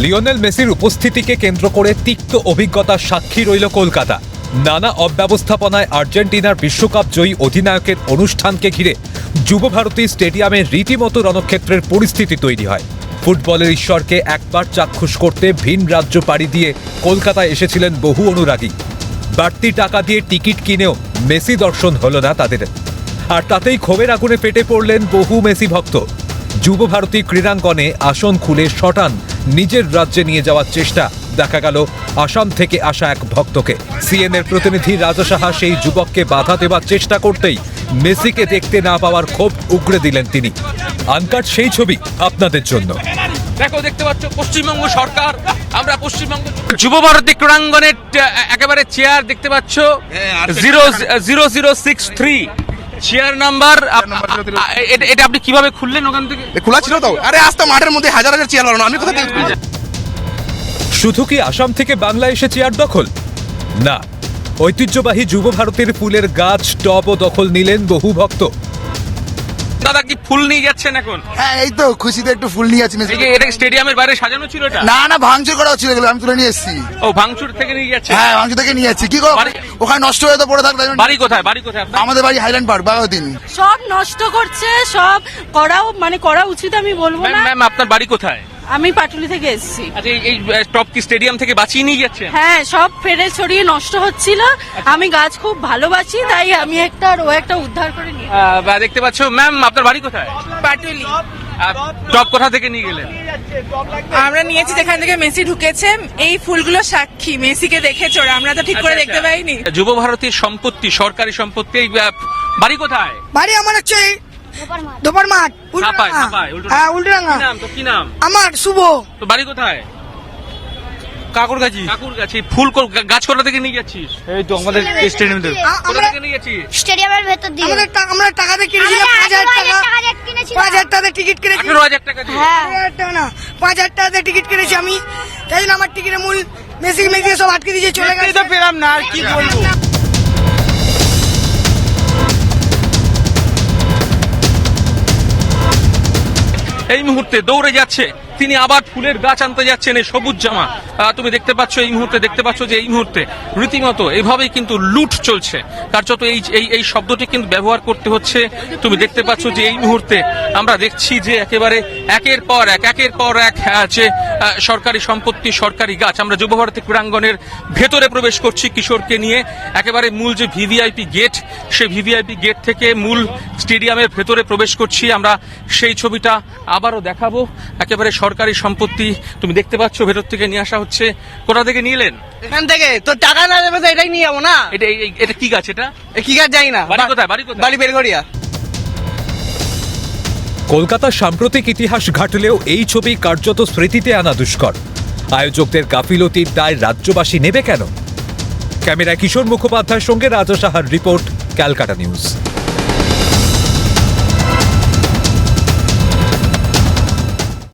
Lionel মেসির উপস্থিতিকে কেন্দ্র করে তিক্ত অভিজ্ঞতার সাক্ষী রইল কলকাতা। নানা অব্যবস্থাপনায় আর্জেন্টিনার বিশ্বকাপ জয়ী অধিনায়কের অনুষ্ঠানকে ঘিরে যুবভারতী স্টেডিয়ামে রীতিমতো রণক্ষেত্রের পরিস্থিতি তৈরি হয়। ফুটবলের ঈশ্বরকে একবার চাক্ষুষ করতে ভিন রাজ্য পাড়ি দিয়ে কলকাতায় এসেছিলেন বহু অনুরাগী। বাড়তি টাকা দিয়ে টিকিট কিনেও মেসি দর্শন হলো না তাদের, আর তাতেই ক্ষোভের আগুনে ফেটে পড়লেন বহু মেসি ভক্ত। যুবভারতী ক্রীড়াঙ্গনে আসন খুলে শটান নিজের রাজ্যে নিয়ে যাওয়ার চেষ্টা দেখা গেল আসাম থেকে আসা এক ভক্তকে। সিএনএর প্রতিনিধি রাজা সাহা সেই যুবককে বাধা দেওয়ার চেষ্টা করতেই মেসিকে দেখতে না পাওয়ার ক্ষোভ উগরে দিলেন তিনি। আনকাট সেই ছবি আপনাদের জন্য। দেখো, দেখতে পাচ্ছ পশ্চিমবঙ্গ সরকার, আমরা পশ্চিমবঙ্গ যুবভারতী ক্রীড়াঙ্গনের একেবারে চেয়ার দেখতে পাচ্ছ 0063 চেয়ার নাম্বার। এটা আপনি কিভাবে খুললেন? ওখান থেকে খোলা ছিল তো। আরে আজ তো মাঠের মধ্যে হাজার হাজার চেয়ার লাগানো, আমি কোথা থেকে? শুধু কি আসাম থেকে বাংলা এসে চেয়ার দখল? না, ঐতিহ্যবাহী যুবভারতীর ফুলের গাছ টবও দখল নিলেন বহু ভক্ত। দাদা কি ফুল নিয়ে যাচ্ছেন এখন? হ্যাঁ, এই তো খুশিতে একটু ফুল নিয়ে যাচ্ছি। এটা স্টেডিয়ামের বাইরে সাজানো ছিল এটা? না, ভাঙচুর করা ছিল, এগুলো আমি তুলে নিয়ে এসেছি। ও, ভাঙচুর থেকে নিয়ে যাচ্ছে? হ্যাঁ, ভাঙচুর থেকে নিয়ে যাচ্ছি। কি করবো, ওখানে নষ্ট হয়ে তো পড়ে থাকবে। বাড়ি কোথায়? বাড়ি কোথায় আপনার? আমাদের বাড়ি হাইল্যান্ড পার্ক, বাগাতিন। সব নষ্ট করছে, সব করা উচিত আমি বলবো না। ম্যাম, আপনার বাড়ি কোথায়? আমি পাটুলি থেকে এসেছি। আচ্ছা, এই টপ কি স্টেডিয়াম থেকে বাঁচিয়ে নিয়ে যাচ্ছেন? হ্যাঁ, সব ফেলে ছড়িয়ে নষ্ট হচ্ছিল। আমি গাছ খুব ভালোবাসি, তাই আমি একটা আর ও একটা উদ্ধার করে নিয়ে। দেখতে পাচ্ছ ম্যাম, আপনার বাড়ি কোথায়? পাটুলি। টপ কোথা থেকে নিয়ে গেলেন? আমরা নিয়েছি যেখান থেকে মেসি ঢুকেছে। এই ফুলগুলো সাক্ষী, মেসিকে দেখেছো, আমরা তো ঠিক করে দেখতে পাইনি। যুবভারতীর সম্পত্তি, সরকারি সম্পত্তি। এই বাড়ি কোথায়? বাড়ি আমার হচ্ছে দোপার মাঠ, হ্যাঁ, উল্টোডাঙ্গা। কি নাম? আমার শুভ। তো বাড়ি কোথায়? কাকুরগাছি। কাকুরগাছি। ফুল গাছ কোথা থেকে নিয়ে যাচ্ছিস? এই তো আমাদের স্টেডিয়াম থেকে। কোথা থেকে নিয়ে যাচ্ছিস? স্টেডিয়ামের ভেতর দিয়ে আমরা টাকা দিয়ে কিনেছিলাম 5000 টাকা। 5000 টাকা দিয়ে টিকিট কিনেছি। 18,000 টাকা দিয়ে? হ্যাঁ, 5000 টাকা না, 5000 টাকা দিয়ে টিকিট কিনেছি আমি। তাই জন্য আমার টিকিটের মূল মেসি সব আটকে দিয়ে চলে গেছে। পেলাম না, আর কি বলবো। এই মুহূর্তে দৌড়ে যাচ্ছে তিনি, আবার ফুলের গাছ আনতে যাচ্ছেন এই সবুজ জামা। তুমি দেখতে পাচ্ছ, এই মুহূর্তে দেখতে পাচ্ছ যে এই মুহূর্তে রীতিমতো এভাবেই কিন্তু লুট চলছে। কার্যত এই শব্দটি কিন্তু ব্যবহার করতে হচ্ছে। তুমি দেখতে পাচ্ছ যে এই মুহূর্তে আমরা দেখছি যে একেবারে একের পর এক যে সরকারি সম্পত্তি, সরকারি গাছ। আমরা যুবভারতী ক্রীড়াঙ্গনের ভেতরে প্রবেশ করছি কিশোরকে নিয়ে। একেবারে মূল যে ভিভিআইপি গেট, সেই ভিভিআইপি গেট থেকে মূল স্টেডিয়ামের ভেতরে প্রবেশ করছি। আমরা সেই ছবিটা আবারও দেখাবো। একেবারে সরকারি সম্পত্তি তুমি দেখতে পাচ্ছ, ভেতর থেকে নিয়ে আসা হচ্ছে। কোথা থেকে নিলেন? এখান থেকে তো টাকা না দেবে তো এটাই নিয়ে যাবো না। এটা কি গাছ? এটা কি কাজ জানি না। বাড়ি কোথায়? বাড়ি কোথায়? বাড়ি বেলগড়িয়া। কলকাতার সাম্প্রতিক ইতিহাস ঘাটলেও এই ছবি কার্যত স্মৃতিতে আনা দুষ্কর। আয়োজকদের গাফিলতির দায় রাজ্যবাসী নেবে কেন? ক্যামেরায় কিশোর মুখোপাধ্যায়ের সঙ্গে রাজা সাহার রিপোর্ট, ক্যালকাটা নিউজ।